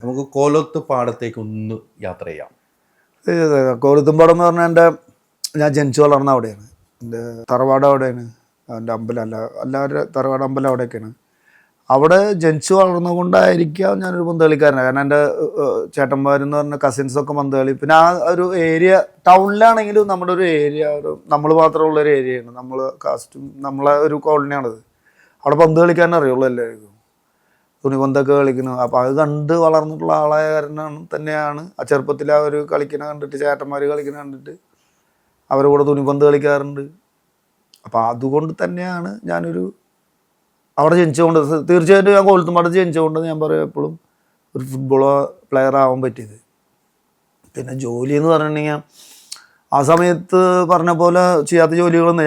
നമുക്ക് കോലത്ത് പാടത്തേക്ക് ഒന്ന് യാത്ര ചെയ്യാം. കോലത്തുംപാടം എന്ന് പറഞ്ഞാൽ ഞാൻ ജനിച്ചു വളർന്ന അവിടെയാണ്. എൻ്റെ തറവാട് അവിടെയാണ്. എൻ്റെ അമ്പലം എല്ലാവരുടെ തറവാട് അമ്പലം അവിടെയൊക്കെയാണ്. അവിടെ ജനിച്ചു വളർന്നുകൊണ്ടായിരിക്കാം ഞാനൊരു പന്ത് കളിക്കാരനാണ്. കാരണം എൻ്റെ ചേട്ടന്മാരെന്ന് പറഞ്ഞ കസിൻസൊക്കെ പന്ത് കളി. പിന്നെ ആ ഒരു ഏരിയ ടൗണിലാണെങ്കിലും നമ്മുടെ ഒരു ഏരിയ നമ്മൾ മാത്രമുള്ളൊരു ഏരിയയാണ്. നമ്മൾ കാസ്റ്റും നമ്മളെ ഒരു കോളനിയാണത്. അവിടെ പന്ത് കളിക്കാൻ അറിയുള്ളൂ എല്ലാവർക്കും. തുണിപന്തൊക്കെ കളിക്കുന്നു. അപ്പോൾ അത് കണ്ട് വളർന്നിട്ടുള്ള ആളായ കാരണമാണ് തന്നെയാണ് ആ ചെറുപ്പത്തിൽ ആ ഒരു കളിക്കുന്ന കണ്ടിട്ട് ചേട്ടന്മാർ കളിക്കുന്ന കണ്ടിട്ട് അവരുടെ കൂടെ തുണിപന്ത് കളിക്കാറുണ്ട്. അപ്പോൾ അതുകൊണ്ട് തന്നെയാണ് ഞാനൊരു അവിടെ ജനിച്ചുകൊണ്ട് തീർച്ചയായിട്ടും ഞാൻ കോലത്തുംപാടത്ത് ജനിച്ചുകൊണ്ട് ഞാൻ പറയും എപ്പോഴും ഒരു ഫുട്ബോൾ പ്ലെയർ ആവാൻ പറ്റിയത്. പിന്നെ ജോലി എന്ന് പറഞ്ഞിട്ടുണ്ടെങ്കിൽ ആ സമയത്ത് പറഞ്ഞ പോലെ ചെയ്യാത്ത ജോലികളൊന്നും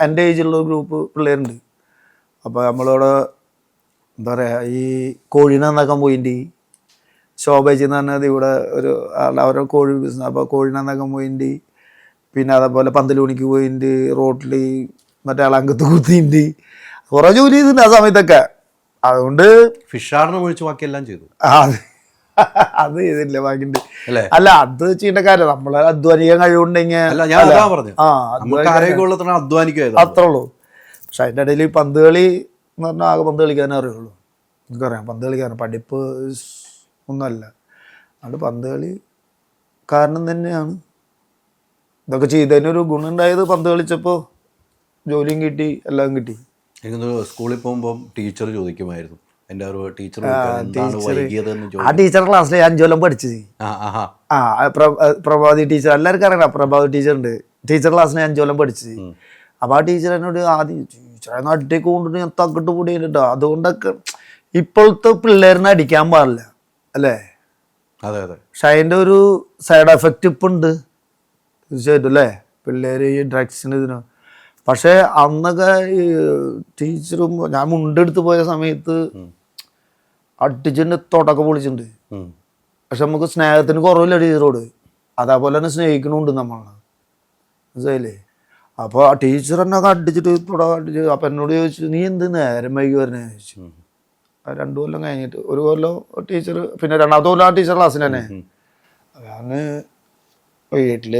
എൻ്റെ ഏജിലുള്ള ഒരു ഗ്രൂപ്പ് പിള്ളേരുണ്ട്. അപ്പോൾ നമ്മളവിടെ എന്താ പറയുക, ഈ കോഴി നന്നാക്കാൻ പോയിൻ്റ് ശോഭേച്ചി എന്ന് പറഞ്ഞത് ഇവിടെ ഒരു അവരുടെ കോഴി ബിസിനസ്. അപ്പോൾ കോഴി നന്നാക്കാൻ പോയിൻ്റ്, പിന്നെ അതേപോലെ പന്തലൂണിക്ക് പോയിൻ്റ്, റോട്ടിൽ മറ്റേ അളങ്കത്ത് കുത്തിൻ്റ്, കുറേ ജോലി ചെയ്തിട്ടുണ്ട് ആ സമയത്തൊക്കെ. അതുകൊണ്ട് ഫിഷാറിനെ ഒഴിച്ച് ബാക്കിയെല്ലാം ചെയ്തു. അത് ചെയ്തില്ല ബാക്കിണ്ട്. അല്ല, അത് ചെയ്യേണ്ട കാര്യം നമ്മളെ അധ്വാനിക്കാൻ കഴിവുണ്ടെങ്കിൽ അത്രേ ഉള്ളൂ. പക്ഷെ അതിൻ്റെ ഇടയിൽ പന്ത് കളി എന്ന് പറഞ്ഞാൽ ആകെ പന്ത് കളിക്കാനേ അറിയുള്ളൂ. എനിക്കറിയാം പന്ത് കളിക്കാനും പഠിപ്പ് ഒന്നുമല്ല. അതുകൊണ്ട് പന്ത് കളി കാരണം തന്നെയാണ് ഇതൊക്കെ ചെയ്തതിനൊരു ഗുണമുണ്ടായത്. പന്ത് കളിച്ചപ്പോൾ ജോലിയും കിട്ടി, എല്ലാം കിട്ടി. എനിക്ക് സ്കൂളിൽ പോകുമ്പോൾ ടീച്ചർ ചോദിക്കുമായിരുന്നു, എൻ്റെ ഒരു ടീച്ചർ ആ ടീച്ചറുടെ ക്ലാസ്സിൽ 5 കൊല്ലം പഠിച്ചത്. പ്രഭാതി ടീച്ചർ എല്ലാവർക്കും അറിയാം. പ്രഭാതി ടീച്ചറുണ്ട്. ടീച്ചർ ക്ലാസ്സിൽ 5 കൊല്ലം പഠിച്ചത്. അപ്പോൾ ആ ടീച്ചർ എന്നോട് ആദ്യം ടീച്ചറെ നട്ടേക്ക് കൊണ്ടിട്ട് ഞാൻ തക്കിട്ട് കൂടി കേട്ടോ. അതുകൊണ്ടൊക്കെ ഇപ്പോഴത്തെ പിള്ളേരിനെ അടിക്കാൻ പാടില്ല അല്ലേ? അതെ അതെ. പക്ഷെ അതിൻ്റെ ഒരു സൈഡ് എഫക്റ്റ് ഇപ്പം ഉണ്ട് തീർച്ചയായിട്ടും അല്ലേ, പിള്ളേർ ഈ ഡ്രഗ്സിന് ഇതിന്. പക്ഷേ അന്നൊക്കെ ഈ ടീച്ചറും ഞാൻ മുണ്ടെടുത്ത് പോയ സമയത്ത് അടിച്ചിട്ട് തൊടൊക്കെ പൊളിച്ചിട്ടുണ്ട്. പക്ഷെ നമുക്ക് സ്നേഹത്തിന് കുറവില്ല ടീച്ചറോട്. അതേപോലെ തന്നെ സ്നേഹിക്കണമുണ്ട് നമ്മൾ, മനസ്സിലായില്ലേ? അപ്പോൾ ആ ടീച്ചർ എന്നെ അടിച്ചിട്ട് തുടക്കം അടിച്ച്. അപ്പം എന്നോട് ചോദിച്ചു, നീ എന്ത് നേരം വൈകി വരണേ ചോദിച്ചു. 2 കൊല്ലം കഴിഞ്ഞിട്ട് 1 കൊല്ലം ടീച്ചർ, പിന്നെ 2ാമത്തെ കൊല്ലം ആ ടീച്ചർ ക്ലാസ്സിൽ തന്നെ. ഞാൻ വീട്ടിൽ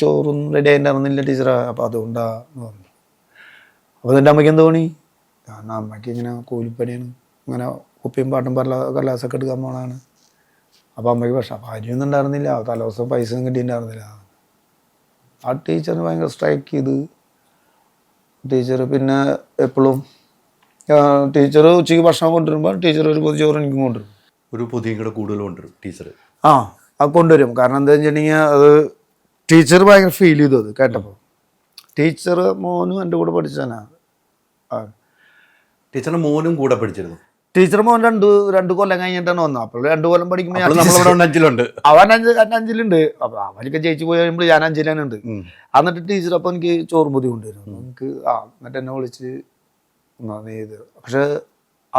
ചോറും റെഡി ആയിട്ടുണ്ടായിരുന്നില്ല ടീച്ചറാ. അപ്പോൾ അതുകൊണ്ടാന്ന് പറഞ്ഞു. അപ്പോൾ എൻ്റെ അമ്മയ്ക്ക് എന്ത് തോന്നി? കാരണം അമ്മയ്ക്ക് ഇങ്ങനെ കൂലിപ്പണിയാണ്, ഇങ്ങനെ കുപ്പിയും പാട്ടും കല്ലാസൊക്കെ എടുക്കാൻ പോണതാണ്. അപ്പോൾ അമ്മയ്ക്ക് പക്ഷെ അപ്പോൾ അരിയൊന്നും ഉണ്ടായിരുന്നില്ല, തലേദിവസം പൈസ ഒന്നും കിട്ടിയിട്ടുണ്ടായിരുന്നില്ല. ആ ടീച്ചറിന് ഭയങ്കര സ്ട്രൈക്ക് ചെയ്ത് ടീച്ചർ. പിന്നെ എപ്പോഴും ടീച്ചർ ഉച്ചയ്ക്ക് ഭക്ഷണം കൊണ്ടുവരുമ്പോൾ ടീച്ചർ ഒരു പൊതി ചോറ് എനിക്കും കൊണ്ടുവരും. ഒരു പൊതിയും കൂടെ കൂടുതൽ കൊണ്ടുവരും ടീച്ചർ. അത് കൊണ്ടുവരും. കാരണം എന്താ വെച്ചിട്ടുണ്ടെങ്കിൽ അത് ടീച്ചർ ഭയങ്കര ഫീൽ ചെയ്തു അത് കേട്ടപ്പോൾ. ടീച്ചർ മോനും എൻ്റെ കൂടെ പഠിച്ചാനാ. ടീച്ചറിൻ്റെ മോനും കൂടെ പഠിച്ചിരുന്നു. ടീച്ചർ മോൻ 2 കൊല്ലം കഴിഞ്ഞിട്ടാണ് വന്നത്. അപ്പോൾ 2 കൊല്ലം പഠിക്കുമ്പോൾ അവൻ 5-ലുണ്ട്. അപ്പോൾ അവനൊക്കെ ജയിച്ചു പോയി കഴിയുമ്പോൾ ഞാൻ 5-ലുണ്ട്. എന്നിട്ട് ടീച്ചർ അപ്പോൾ എനിക്ക് ചോറും പൊതി കൊണ്ടുവരും. എനിക്ക് എന്നിട്ട് എന്നെ വിളിച്ച് ഇത്. പക്ഷെ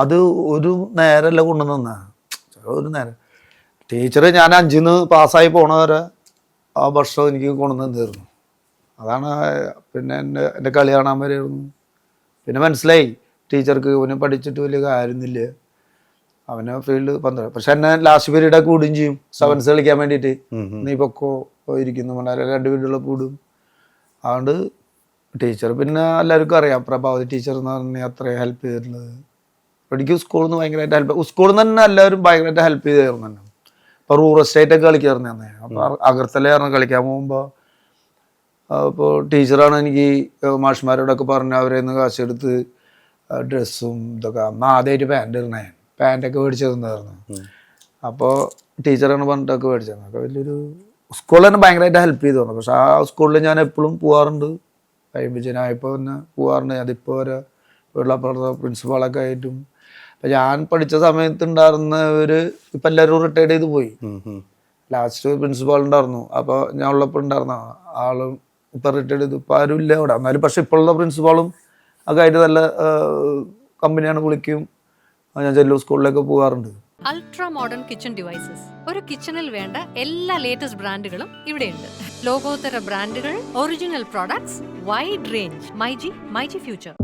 അത് ഒരു നേരമല്ല കൊണ്ടുവന്ന, ഒരു നേരം. ടീച്ചർ ഞാൻ 5-ന്ന് പാസ്സായി പോണവരെ ആ വർഷം എനിക്ക് കൊണ്ടുവന്ന് തീർന്നു. അതാണ്. പിന്നെ എൻ്റെ കളി കാണാൻ വരെയായിരുന്നു. പിന്നെ മനസ്സിലായി ടീച്ചർക്ക് ഇവന് പഠിച്ചിട്ട് വലിയ കാര്യമൊന്നുമില്ല, അവനെ ഫീൽഡ് 12. പക്ഷെ എന്നെ ലാസ്റ്റ് പീരീഡൊക്കെ കൂടുകയും ചെയ്യും 7s കളിക്കാൻ വേണ്ടിയിട്ട്. നീ പൊക്കോ ഇരിക്കുന്നു പറഞ്ഞാൽ 2 പീരീഡുള്ള കൂടും. അതുകൊണ്ട് ടീച്ചർ പിന്നെ എല്ലാവർക്കും അറിയാം, പ്രഭാവതി ടീച്ചർ എന്ന് പറഞ്ഞാൽ അത്രയും ഹെൽപ്പ് ചെയ്തിട്ടുള്ളത്. എനിക്ക് സ്കൂളിൽ നിന്ന് ഭയങ്കരമായിട്ട് ഹെൽപ്പ്, സ്കൂളിൽ നിന്ന് തന്നെ എല്ലാവരും ഭയങ്കരമായിട്ട് ഹെൽപ്പ് ചെയ്തായിരുന്നു തന്നെ. ഇപ്പോൾ റൂറൽ സ്റ്റേറ്റൊക്കെ കളിക്കാറുണ്ട് തന്നെ. അപ്പോൾ അഗർത്തലയായിരുന്നു കളിക്കാൻ പോകുമ്പോൾ. അപ്പോൾ ടീച്ചറാണ് എനിക്ക് മാഷ്മാരോടൊക്കെ പറഞ്ഞ് അവരെ നിന്ന് കാശെടുത്ത് ഡ്രസ്സും ഇതൊക്കെ. അന്ന് ആദ്യമായിട്ട് പാൻറ്റൊക്കെ മേടിച്ചു തന്നായിരുന്നു. അപ്പോൾ ടീച്ചറാണ് പറഞ്ഞിട്ടൊക്കെ മേടിച്ചത്. അപ്പോൾ വലിയൊരു സ്കൂളിൽ തന്നെ ഭയങ്കരമായിട്ട് ഹെൽപ്പ് ചെയ്തു തന്നു. പക്ഷെ ആ സ്കൂളിൽ ഞാൻ എപ്പോഴും പോകാറുണ്ട്. ഇപ്പോൾ തന്നെ പോകാറുണ്ട്. അതിപ്പോൾ വരെ വീട്ടിലപ്പുറത്തെ പ്രിൻസിപ്പാളൊക്കെ ആയിട്ടും. അപ്പം ഞാൻ പഠിച്ച സമയത്ത് ഉണ്ടായിരുന്നവർ ഇപ്പം എല്ലാവരും റിട്ടയർഡ് ചെയ്ത് പോയി. ലാസ്റ്റ് പ്രിൻസിപ്പാൾ ഉണ്ടായിരുന്നു. അപ്പോൾ ഞാൻ ഉള്ളപ്പോൾ ഉണ്ടായിരുന്ന ആളും ഇപ്പം റിട്ടയർഡ് ചെയ്തു. ഇപ്പം ആരും ഇല്ല അവിടെ. എന്നാലും പക്ഷെ ഇപ്പോഴുള്ള പ്രിൻസിപ്പാളും ഒക്കെ ആയിട്ട് നല്ല കമ്പനിയാണ്, വിളിക്കും. ഞാൻ ചെല്ലൂർ സ്കൂളിലേക്ക് പോകാറുണ്ട്. Ultra modern kitchen devices. ഒരു കിച്ചണിൽ വേണ്ട എല്ലാ ലേറ്റസ്റ്റ് ബ്രാൻഡുകളും ഇവിടെയുണ്ട്. ലോകോത്തര ബ്രാൻഡുകൾ, original products, wide range. MyG future.